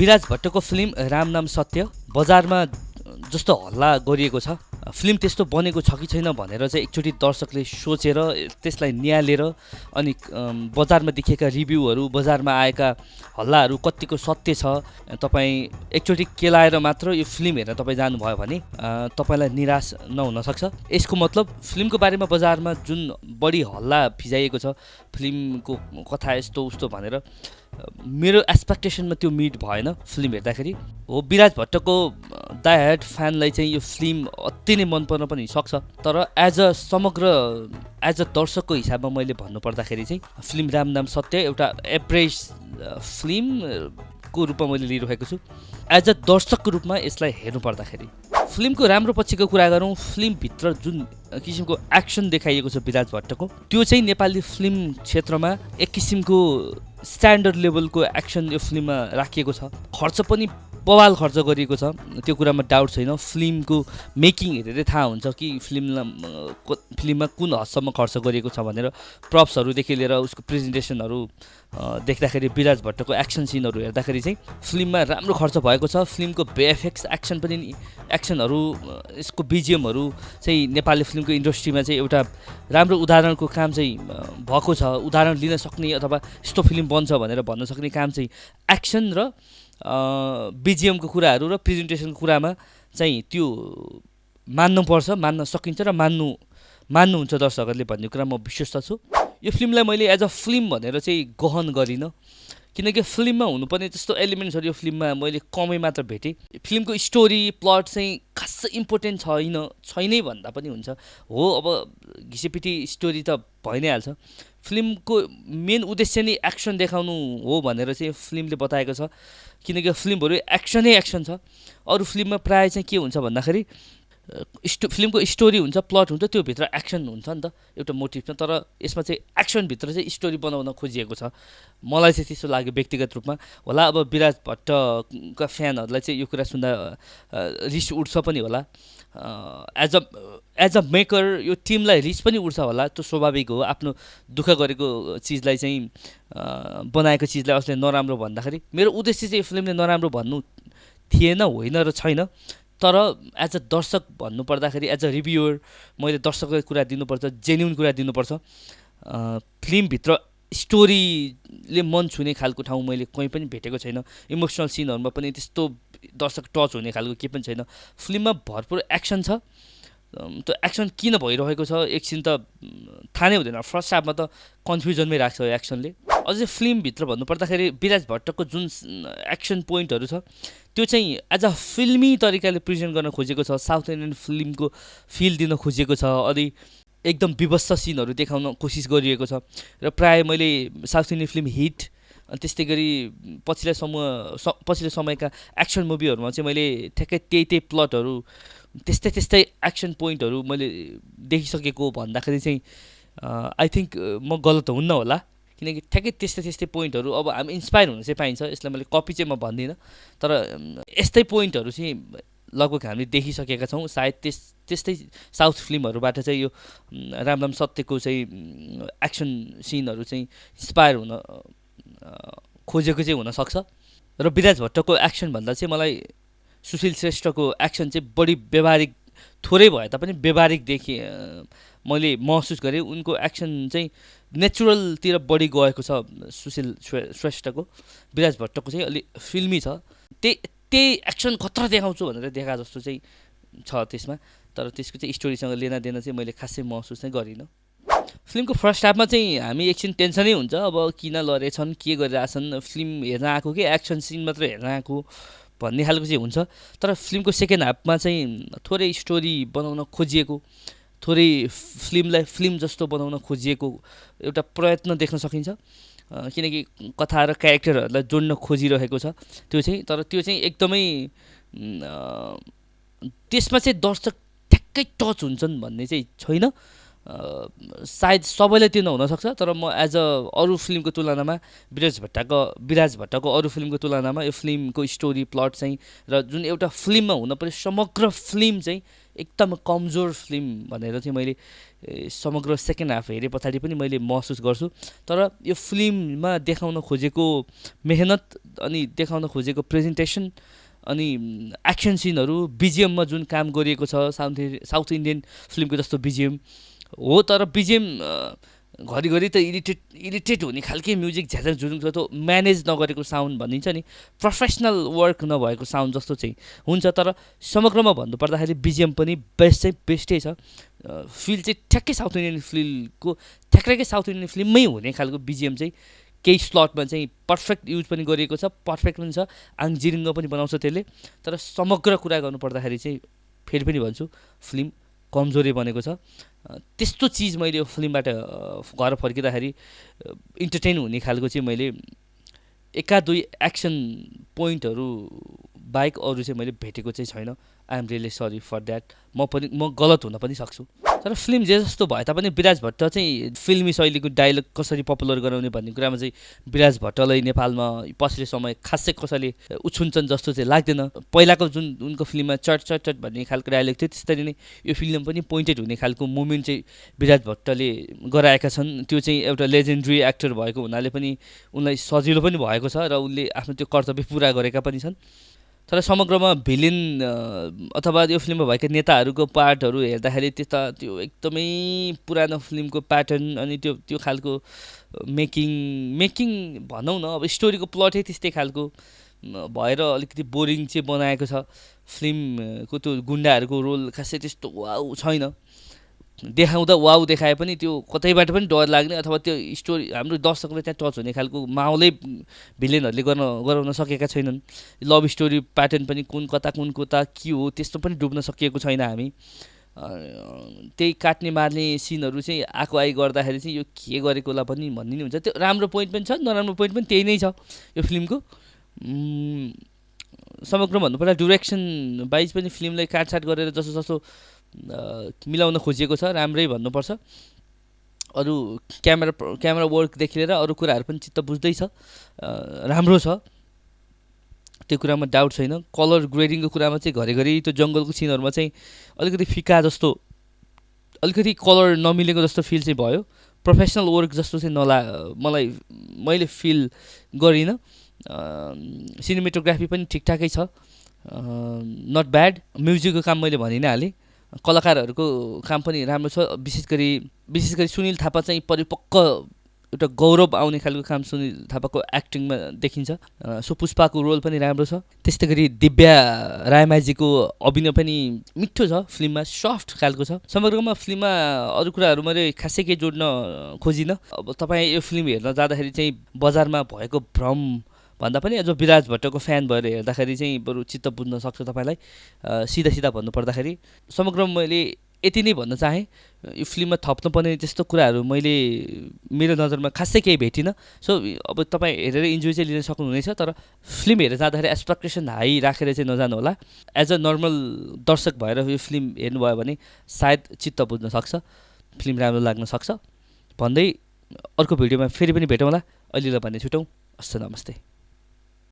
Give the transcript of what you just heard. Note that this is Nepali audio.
विराज भट्टको फिल्म राम नाम सत्य बजारमा जस्तो हल्ला गरिएको छ, फिल्म त्यस्तो बनेको छ कि छैन भनेर चाहिँ एकचोटि दर्शकले सोचेर त्यसलाई निहालेर अनि बजारमा देखिएका रिभ्यूहरू, बजारमा आएका हल्लाहरू कतिको सत्य छ, तपाईँ एकचोटि केलाएर मात्र यो फिल्म हेरेर तपाईँ जानुभयो भने तपाईँलाई निराश नहुन सक्छ। यसको मतलब फिल्मको बारेमा बजारमा जुन बढी हल्ला फिजाइएको छ, फिल्मको कथा यस्तो उस्तो भनेर मेरो एक्सपेक्टेसनमा त्यो मिट भएन फिल्म हेर्दाखेरि। हो, विराज भट्टको डाई हार्ड फ्यानलाई चाहिँ यो फिल्म अति नै मन पर्न पनि सक्छ, तर एज अ दर्शकको हिसाबमा मैले भन्नुपर्दाखेरि चाहिँ फिल्म राम नाम सत्य एउटा एभरेज फिल्मको रूपमा मैले लिइरहेको छु। एज अ दर्शकको रूपमा यसलाई हेर्नु पर्दाखेरि फिल्मको राम्रो पछिको कुरा गरौँ, फिल्मभित्र जुन किसिमको एक्सन देखाइएको छ विराज भट्टको, त्यो चाहिँ नेपाली फिल्म क्षेत्रमा एक किसिमको स्ट्यान्डर्ड लेभलको एक्सन यो फिल्ममा राखिएको छ। खर्च पनि बवाल खर्च गरिएको छ, त्यो कुरामा डाउट छैन। फिल्मको मेकिङ हेरेर थाहा हुन्छ कि फिल्ममा कुन हदसम्म खर्च गरिएको छ भनेर। प्रप्सहरूदेखि लिएर उसको प्रेजेन्टेसनहरू देख्दाखेरि, विराज भट्टको एक्सन सिनहरू हेर्दाखेरि चाहिँ फिल्ममा राम्रो खर्च भएको छ। फिल्मको बेएफएक्स एक्सनहरू, यसको बिजिएमहरू चाहिँ नेपाली फिल्मको इन्डस्ट्रीमा चाहिँ एउटा राम्रो उदाहरणको काम चाहिँ भएको छ। उदाहरण लिन सक्ने अथवा यस्तो फिल्म बन्छ भनेर भन्न सक्ने काम चाहिँ एक्सन र बिजिएमको कुराहरू र प्रेजेन्टेसनको कुरामा चाहिँ त्यो मान्नुपर्छ, मान्न सकिन्छ र मान्नुहुन्छ दर्शकहरूले भन्ने कुरा म विश्वस्त छु। यो फिल्मलाई मैले एज अ फिल्म भनेर चाहिँ ग्रहण गरिनँ, किनकि फिल्ममा हुनुपर्ने जस्तो एलिमेन्ट्सहरू यो फिल्ममा मैले कमै मात्र भेटेँ। फिल्मको स्टोरी प्लट चाहिँ खासै इम्पोर्टेन्ट छैनै भन्दा पनि हुन्छ। हो, अब घिसेपिटी स्टोरी त भइ नै हाल्छ। फिल्मको मेन उद्देश्य नै एक्सन देखाउनु हो भनेर चाहिँ फिल्मले बताएको छ, किनकि फिल्महरू एक्सनै एक्सन छ। अरू फिल्ममा प्रायः चाहिँ के हुन्छ भन्दाखेरि फिल्मको स्टोरी हुन्छ, प्लट हुन्छ, त्यो भित्र एक्सन हुन्छ नि त एउटा मोटिभमा, तर यसमा चाहिँ एक्सनभित्र चाहिँ स्टोरी बनाउन खोजिएको छ। मलाई चाहिँ त्यस्तो लाग्यो व्यक्तिगत रूपमा। होला अब विराज भट्टका फ्यानहरूलाई चाहिँ यो कुरा सुन्दा रिस उठ्छ पनि होला, एज अ मेकर यो टिमलाई रिस पनि उठ्छ होला, त्यो स्वाभाविक हो। आफ्नो दुःख गरेको चिजलाई चाहिँ बनाएको चिजलाई असले नराम्रो भन्दाखेरि मेरो उद्देश्य चाहिँ यो फिल्मले नराम्रो भन्नु थिएन, होइन र छैन। तर एज अ दर्शक भन्नुपर्दाखेरि, एज अ रिभ्युअर मैले दर्शकलाई कुरा दिनुपर्छ, जेन्युन कुरा दिनुपर्छ। फिल्मभित्र स्टोरीले मन छुने खालको ठाउँ मैले कहीँ पनि भेटेको छैन। इमोसनल सिनहरूमा पनि त्यस्तो दर्शक टच हुने खालको केही पनि छैन। फिल्ममा भरपुर एक्सन छ, त्यो एक्सन किन भइरहेको छ एकछिन त थाहा नै हुँदैन। फर्स्ट हाफमा त कन्फ्युजनमै राख्छ यो एक्सनले। अझै फिल्मभित्र भन्नुपर्दाखेरि विराज भट्टको जुन एक्सन पोइन्टहरू छ त्यो चाहिँ एज अ फिल्मी तरिकाले प्रेजेन्ट गर्न खोजेको छ, साउथ इन्डियन फिल्मको फिल दिन खोजेको छ, अनि एकदम विभत्स सिनहरू देखाउन कोसिस गरिएको छ। र प्रायः मैले साउथ इन्डियन फिल्म हिट, त्यस्तै गरी पछिल्लो समयका एक्सन मुभीहरूमा चाहिँ मैले ठ्याक्कै त्यही प्लटहरू, त्यस्तै एक्सन पोइन्टहरू मैले देखिसकेको भन्दाखेरि चाहिँ आई थिङ्क म गलत हुन्न होला, किनकि ठ्याक्कै त्यस्तै पोइन्टहरू अब हामी इन्सपायर हुन चाहिँ पाइन्छ। यसलाई मैले कपी चाहिँ म भन्दिनँ, तर यस्तै पोइन्टहरू चाहिँ लगभग हामीले देखिसकेका छौँ। सायद त्यस्तै साउथ फिल्महरूबाट चाहिँ यो राम नाम सत्यको चाहिँ एक्सन सिनहरू चाहिँ इन्सपायर हुन खोजेको चाहिँ हुनसक्छ। र विराज भट्टको एक्सन भन्दा चाहिँ मलाई सुशील श्रेष्ठको एक्सन चाहिँ बढी व्यवहारिक, थोरै भए तापनि व्यवहारिक मैले महसुस गरेँ। उनको एक्सन चाहिँ नेचुरलतिर बढी गएको छ सुशील श्रेष्ठको। विराज भट्टको चाहिँ अलि फिल्मी छ, त्यही एक्सन खतरा देखाउँछु भनेर देखा जस्तो चाहिँ छ त्यसमा, तर त्यसको चाहिँ स्टोरीसँग लेनादेन चाहिँ मैले खासै महसुस चाहिँ गरिनँ। फिल्मको फर्स्ट हाफमा चाहिँ हामी एकछिन टेन्सनै हुन्छ, अब किन लडेछन्, के गरिरहेछन्, फिल्म हेर्न आएको कि एक्सन सिन मात्र हेर्न आएको भन्ने खालको चाहिँ हुन्छ। तर फिल्मको सेकेन्ड हाफमा चाहिँ थोरै स्टोरी बनाउन खोजिएको, थोरै फिल्मलाई फिल्म जस्तो बनाउन खोजिएको एउटा प्रयत्न देख्न सकिन्छ, किनकि कथा र क्यारेक्टरहरूलाई जोड्न खोजिरहेको छ त्यो चाहिँ। तर त्यो चाहिँ एकदमै त्यसमा चाहिँ दर्शक ठ्याक्कै टच हुन्छन् भन्ने चाहिँ छैन। सायद सबैलाई त्यो नहुनसक्छ, तर म एज अ अरू फिल्मको तुलनामा विराज भट्टको अरू फिल्मको तुलनामा यो फिल्मको स्टोरी प्लट चाहिँ र जुन एउटा फिल्ममा हुनुपर्ने समग्र फिल्म चाहिँ एकदम कमजोर फिल्म भनेर चाहिँ मैले समग्र सेकेन्ड हाफ हेरे पछाडि पनि मैले महसुस गर्छु। तर यो फिल्ममा देखाउन खोजेको मेहनत अनि देखाउन खोजेको प्रेजेन्टेसन अनि एक्सन सिनहरू बिजिएममा जुन काम गरिएको छ साउथ इन्डियन फिल्मको जस्तो बिजिएम हो, तर बिजिएम घरिघरि त इरिटेट हुने खालके म्युजिक झ्याझ्याक झुरुङ छ, त्यो म्यानेज नगरेको साउन्ड भनिन्छ नि, प्रोफेसनल वर्क नभएको साउन्ड जस्तो चाहिँ हुन्छ। तर समग्रमा भन्नुपर्दाखेरि बिजिएम पनि बेस्टै छ। फिल चाहिँ ठ्याक्कै साउथ इन्डियन साउथ इन्डियन फिल्ममै हुने खालको बिजिएम चाहिँ केही स्लटमा चाहिँ पर्फेक्ट युज पनि गरिएको छ, पर्फेक्ट पनि छ, आङजिरिङ्ग पनि बनाउँछ त्यसले। तर समग्र कुरा गर्नुपर्दाखेरि चाहिँ फेरि पनि भन्छु फिल्म कमजोरी बनेको छ। त्यस्तो चिज मैले यो फिल्मबाट घर फर्किँदाखेरि इन्टरटेन हुने खालको चाहिँ मैले एका दुई एक्सन पोइन्टहरू बाहेक अरू चाहिँ मैले भेटेको चाहिँ छैन। I am really sorry for that. म गलत हुन पनि सक्छु। तर फिल्म जे जस्तो भए तापनि विराज भट्ट चाहिँ फिल्मी शैलीको डायलग कसरी पपुलर गराउने भन्ने कुरामा चाहिँ विराज भट्टलाई नेपालमा पछिल्लो समय खासै कसैले उछुन्छन् जस्तो चाहिँ लाग्दैन। पहिलाको जुन उनको फिल्ममा चट भन्ने खालको डायलग थियो, त्यसरी नै यो फिल्म पनि पोइन्टेड हुने खालको मुभमेन्ट चाहिँ विराज भट्टले गराएका छन्। त्यो चाहिँ एउटा लेजेन्डरी एक्टर भएको हुनाले पनि उनलाई सजिलो पनि भएको छ र उनले आफ्नो त्यो कर्तव्य पुरा गरेका पनि छन्। तर समग्रमा भिलेन अथवा यो फिल्ममा भएका नेताहरूको पार्टहरू हेर्दाखेरि त्यो एकदमै पुरानो फिल्मको प्याटर्न अनि त्यो खालको मेकिङ भनौँ न, अब स्टोरीको प्लटै त्यस्तै खालको भएर अलिकति बोरिङ चाहिँ बनाएको छ। फिल्मको त्यो गुन्डाहरूको रोल खासै त्यस्तो वाउ छैन, देखाउँदा वाउ देखाए पनि त्यो कतैबाट पनि डर लाग्ने अथवा त्यो स्टोरी हाम्रो दर्शकले त्यहाँ टच हुने खालको माहौलै भिलेनहरूले गराउन सकेका छैनन्। लभ स्टोरी प्याटर्न पनि कुन कता के हो त्यस्तो पनि डुब्न सकिएको छैन हामी। त्यही काट्ने मार्ने सिनहरू चाहिँ आइ गर्दाखेरि चाहिँ यो के गरेको होला पनि भन्ने नि हुन्छ। त्यो राम्रो पोइन्ट पनि छ, नराम्रो पोइन्ट पनि त्यही नै छ यो फिल्मको। समग्र भन्नुपर्दा डिरेक्सन वाइज पनि फिल्मलाई काटछाट गरेर जसो मिलाउन खोजिएको छ, राम्रै भन्नुपर्छ। अरू क्यामेरा वर्कदेखि लिएर अरू कुराहरू पनि चित्त बुझ्दैछ, राम्रो छ, त्यो कुरामा डाउट छैन। कलर ग्रेडिङको कुरामा चाहिँ घरिघरि त्यो जङ्गलको सिनहरूमा चाहिँ अलिकति फिका जस्तो, अलिकति कलर नमिलेको जस्तो फिल चाहिँ भयो। प्रोफेसनल वर्क जस्तो चाहिँ मैले फिल गरिनँ। सिनेमेटोग्राफी पनि ठिकठाकै छ, नट ब्याड। म्युजिकको काम मैले भनि नै हालेँ, कलाकारहरूको काम पनि राम्रो छ। विशेष गरी सुनिल थापा चाहिँ परिपक्व एउटा गौरव आउने खालको काम सुनिल थापाको एक्टिङमा देखिन्छ। सो पुष्पाको रोल पनि राम्रो छ। त्यस्तै गरी दिव्या रायमाझीको अभिनय पनि मिठो छ, फिल्ममा सफ्ट खालको छ। समग्रमा फिल्ममा अरू कुराहरू मैले खासै केही जोड्न खोजिनँ। अब तपाईँ यो फिल्म हेर्न जाँदाखेरि चाहिँ बजारमा भएको भ्रम भन्दा पनि अझ विराज भट्टको फ्यान भएर हेर्दाखेरि चाहिँ बरु चित्त बुझ्न सक्छ तपाईँलाई। सिधा भन्नुपर्दाखेरि समग्रमा मैले यति नै भन्न चाहेँ। यो फिल्ममा थप्नुपर्ने त्यस्तो कुराहरू मैले मेरो नजरमा खासै केही भेटिनँ। सो अब तपाईँ हेरेर इन्जोय चाहिँ लिन सक्नुहुनेछ, तर फिल्म हेरेर जाँदाखेरि एक्सपेक्टेसन हाई राखेर चाहिँ नजानु होला। एज अ नर्मल दर्शक भएर यो फिल्म हेर्नुभयो भने सायद चित्त बुझ्न सक्छ, फिल्म राम्रो लाग्न सक्छ भन्दै अर्को भिडियोमा फेरि पनि भेटौँला। अहिलेलाई भने छुटौँ। हस्त नमस्ते।